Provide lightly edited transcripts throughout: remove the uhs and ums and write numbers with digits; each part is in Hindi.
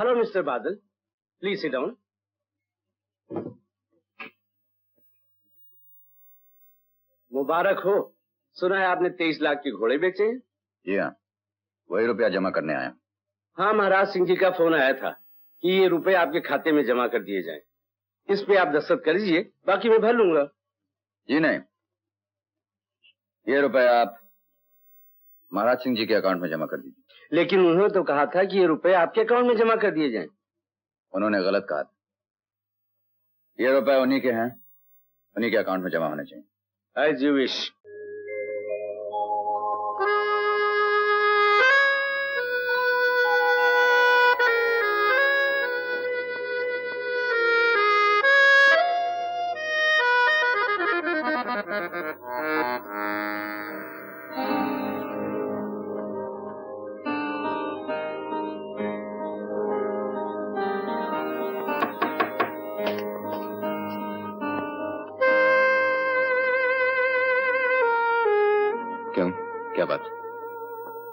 हेलो मिस्टर बादल, प्लीज सिट डाउन। मुबारक हो, सुना है आपने 23 लाख के घोड़े बेचे हैं। जी हाँ, वही रुपया जमा करने आया। हाँ, महाराज सिंह जी का फोन आया था कि ये रुपए आपके खाते में जमा कर दिए जाएं। इस पे आप दस्तखत कर दीजिए, बाकी मैं भर लूंगा। जी नहीं, ये रुपए आप महाराज सिंह जी के अकाउंट में जमा कर दीजिए। लेकिन उन्होंने तो कहा था कि ये रुपए आपके अकाउंट में जमा कर दिए जाएं। उन्होंने गलत कहा था। ये रुपए उन्हीं के हैं, उन्हीं के अकाउंट में जमा होने चाहिए। As you wish. क्या बात?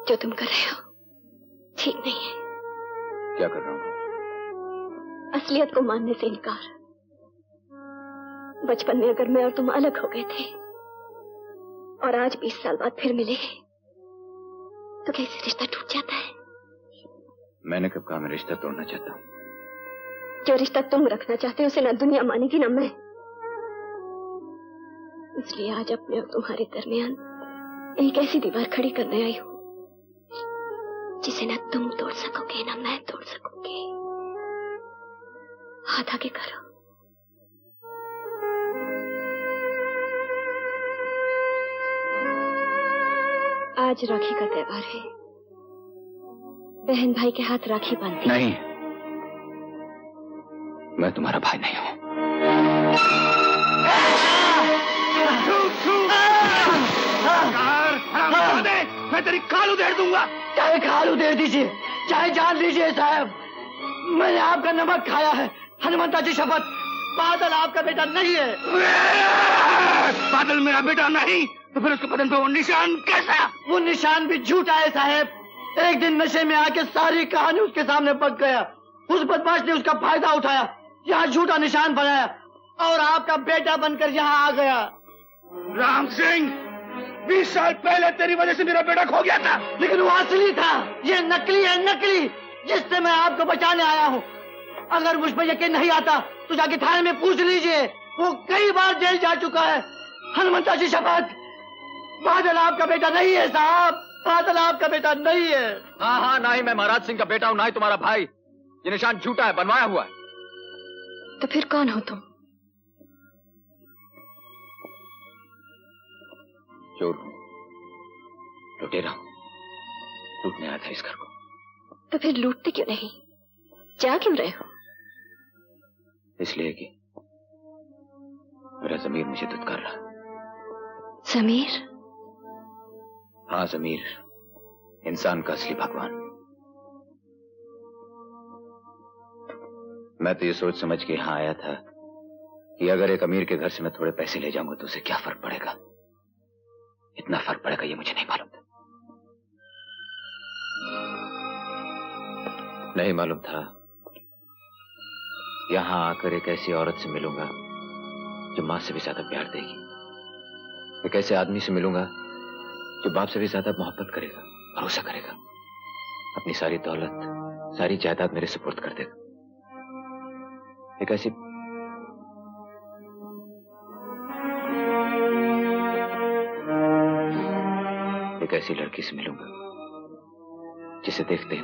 जो तुम कर रहे हो ठीक नहीं है। क्या कर रहा हूँ? असलियत को मानने से इनकार। बचपन में अगर मैं और तुम अलग हो गए थे और आज 20 साल बाद फिर मिले तो कैसे रिश्ता टूट जाता है? मैंने कब कहा मैं रिश्ता तोड़ना चाहता हूँ? जो रिश्ता तुम रखना चाहते हो उसे ना दुनिया मानेगी ना मैं। इसलिए आज अपने और तुम्हारे दरमियान एक ऐसी दीवार खड़ी करने आई हूं जिसे ना तुम तोड़ सकोगे ना मैं तोड़ सकूंगी। हाथ आगे करो। आज राखी का त्योहार है। बहन भाई के हाथ राखी बांधती। नहीं, मैं तुम्हारा भाई नहीं हूं। मैं तेरी खाल उधेड़ दूंगा। चाहे खाल उधेड़ दीजिए, चाहे जान लीजिए साहब, मैंने आपका नमक खाया है। हनुमंता जी शपथ, बादल आपका बेटा नहीं है। बादल मेरा बेटा नहीं तो फिर उसके बदन पे वो निशान कैसा? वो निशान भी झूठा है साहब। एक दिन नशे में आके सारी कहानी उसके सामने पक गया। उस बदमाश ने उसका फायदा उठाया, यहाँ झूठा निशान बनाया और आपका बेटा बनकर यहाँ आ गया। राम सिंह, 20 साल पहले तेरी वजह से मेरा बेटा खो गया था। लेकिन वो असली था, ये नकली है, नकली, जिससे मैं आपको बचाने आया हूँ। अगर मुझ पर यकीन नहीं आता तो जाके थाने में पूछ लीजिए, वो कई बार जेल जा चुका है। हनुमंता जी शपथ, बादल आपका बेटा नहीं है साहब, बादल आपका बेटा नहीं है। हाँ हाँ, ना ही मैं महाराज सिंह का बेटा हूँ, ना ही तुम्हारा भाई। ये निशान झूठा है, बनवाया हुआ है। तो फिर कौन हो तुम? चोर हूं, लुटेरा हूं, लूटने आया था इस घर को। तो फिर लूटते क्यों नहीं, जा क्यों रहे हो? इसलिए कि मेरा ज़मीर मुझे धुतकार रहा। ज़मीर? हाँ, ज़मीर, इंसान का असली भगवान। मैं तो ये सोच समझ के यहां आया था कि अगर एक अमीर के घर से मैं थोड़े पैसे ले जाऊंगा तो उसे क्या फर्क पड़ेगा। इतना फर्क पड़ेगा ये मुझे नहीं मालूम था। नहीं मालूम था यहां आकर एक ऐसी औरत से मिलूंगा जो मां से भी ज्यादा प्यार देगी। एक ऐसे आदमी से मिलूंगा जो बाप से भी ज्यादा मोहब्बत करेगा, भरोसा करेगा, अपनी सारी दौलत, सारी जायदाद मेरे सुपुर्द कर देगा। एक ऐसी लड़की से मिलूंगा जिसे देखते ही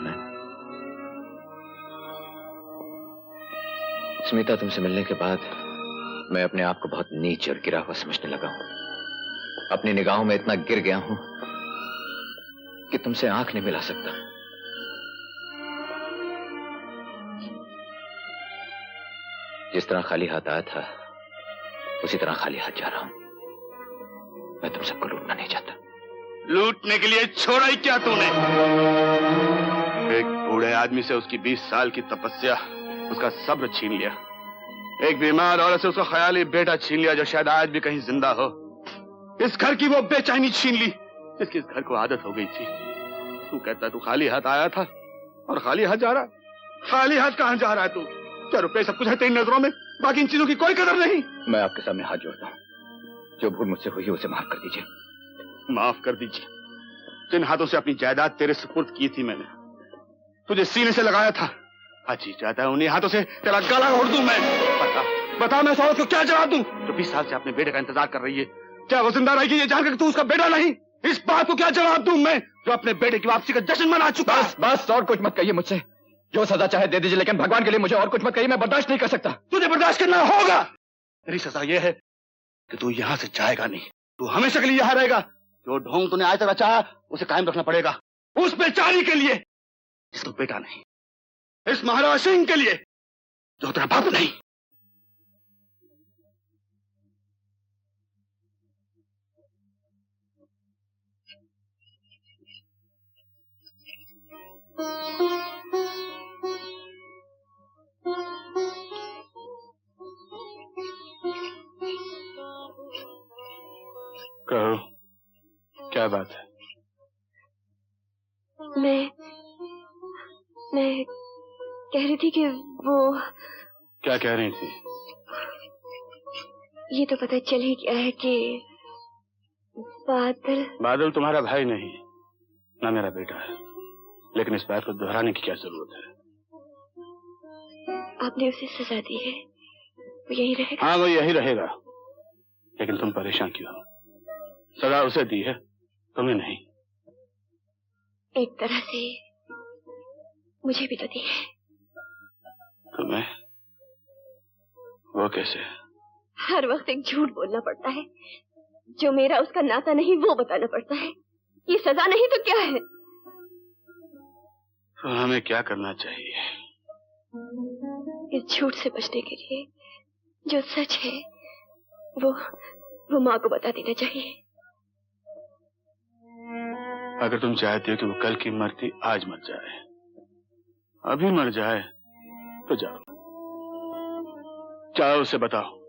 स्मिता, तुमसे मिलने के बाद मैं अपने आप को बहुत नीच और गिरा हुआ समझने लगा हूं। अपनी निगाहों में इतना गिर गया हूं कि तुमसे आंख नहीं मिला सकता। जिस तरह खाली हाथ आया था उसी तरह खाली हाथ जा रहा हूं। मैं तुम सबको लूटना नहीं चाहता। लूटने के लिए छोड़ा ही क्या तूने? एक बूढ़े आदमी से उसकी 20 साल की तपस्या, उसका सब्र छीन लिया। एक बीमार औरत से उसका ख्याली बेटा छीन लिया जो शायद आज भी कहीं जिंदा हो। इस घर की वो बेचैनी छीन ली जिसकी इस घर को आदत हो गई थी। तू कहता तू खाली हाथ आया था और खाली हाथ जा रहा। खाली हाथ कहां जा रहा है तू? क्या रुपए सब कुछ है तेरी नजरों में, बाकी इन चीजों की कोई कदर नहीं? मैं आपके सामने हाथ जोड़ता हूँ, जो भूल मुझसे हुई है उसे माफ कर दीजिए। माफ कर दीजिए? जिन हाथों से अपनी जायदाद तेरे सुपुर्द की थी मैंने, तुझे सीने से लगाया था, आज ही चाहता है उन्हीं हाथों से तेरा गला घोट दूं मैं। बता मैं इस औरत को क्या जवाब दूं जो 20 साल से अपने बेटे का इंतजार कर रही है? क्या वो जिंदा रहेगी ये जानकर कि तू उसका बेटा नहीं? इस बात को क्या जवाब दूं मैं जो अपने बेटे की वापसी का जश्न मना चुका? बस और कुछ मत कहिए मुझसे, जो सजा चाहे दे दीजिए, लेकिन भगवान के लिए मुझे और कुछ मत कहिए, मैं बर्दाश्त नहीं कर सकता। तुझे बर्दाश्त करना होगा। तेरी सजा यह है कि तू यहां से जाएगा नहीं, तू हमेशा के लिए यहां रहेगा। जो ढोंग तूने आज तक रचा उसे कायम रखना पड़ेगा, उस बेचारी के लिए जिसका बेटा नहीं, इस महाराज सिंह के लिए जो तेरा बाप नहीं। कहो, क्या बात है? मैं कह रही थी कि वो... क्या कह रही थी? ये तो पता चल ही गया है कि बादल तुम्हारा भाई नहीं, ना मेरा बेटा है, लेकिन इस बात को दोहराने की क्या जरूरत है? आपने उसे सजा दी है, वो यही रहेगा? हाँ, वो यही रहेगा, लेकिन तुम परेशान क्यों हो? सजा उसे दी है, तुम्हें नहीं। एक तरह से मुझे भी तो दी है। तुम्हें? वो कैसे? हर वक्त एक झूठ बोलना पड़ता है, जो मेरा उसका नाता नहीं वो बताना पड़ता है। ये सजा नहीं तो क्या है? तो हमें क्या करना चाहिए? इस झूठ से बचने के लिए जो सच है वो माँ को बता देना चाहिए। अगर तुम चाहते हो कि वो कल की मरती आज मर जाए, अभी मर जाए, तो जाओ उसे बताओ।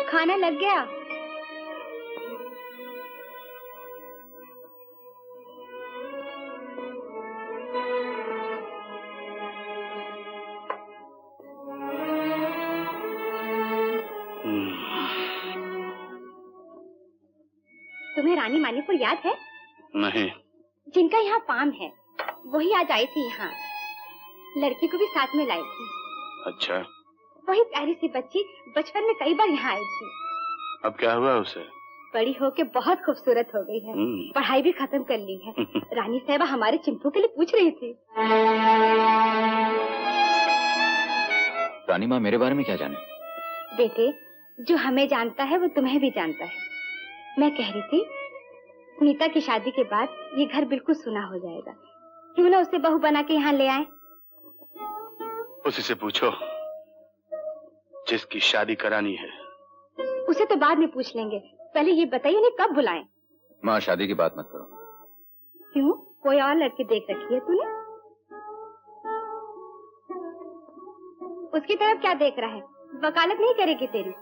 खाना लग गया? तुम्हें रानी मानीपुर याद है? नहीं। जिनका यहाँ फार्म है वही आज आई थी यहाँ, लड़की को भी साथ में लाई थी। अच्छा। वही प्यारी सी बच्ची बचपन में कई बार यहाँ आई थी। अब क्या हुआ उसे? बड़ी होके बहुत खूबसूरत हो गई है, पढ़ाई भी खत्म कर ली है। रानी साहबा हमारे चिंटू के लिए पूछ रही थी। रानी माँ मेरे बारे में क्या जाने? बेटे, जो हमें जानता है वो तुम्हें भी जानता है। मैं कह रही थी नीता की शादी के बाद ये घर बिल्कुल सूना हो जाएगा, क्यों ना उसे बहू बना के यहाँ ले आए? उसी से पूछो जिसकी शादी करानी है। उसे तो बाद में पूछ लेंगे, पहले ये बताइए उन्हें कब बुलाएं? माँ शादी की बात मत करो। क्यों, कोई और लड़की देख रखी है तूने? उसकी तरफ क्या देख रहा है? वकालत नहीं करेगी तेरी?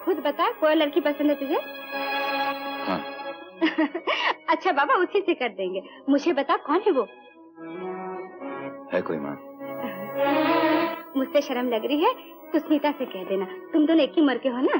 खुद बता, कोई लड़की पसंद है तुझे? हाँ। अच्छा बाबा, उसी से कर देंगे। मुझे बता कौन है वो? है कोई माँ? मुझसे शर्म लग रही है तो स्मिता से कह देना, तुम दोनों एक ही उम्र के हो ना।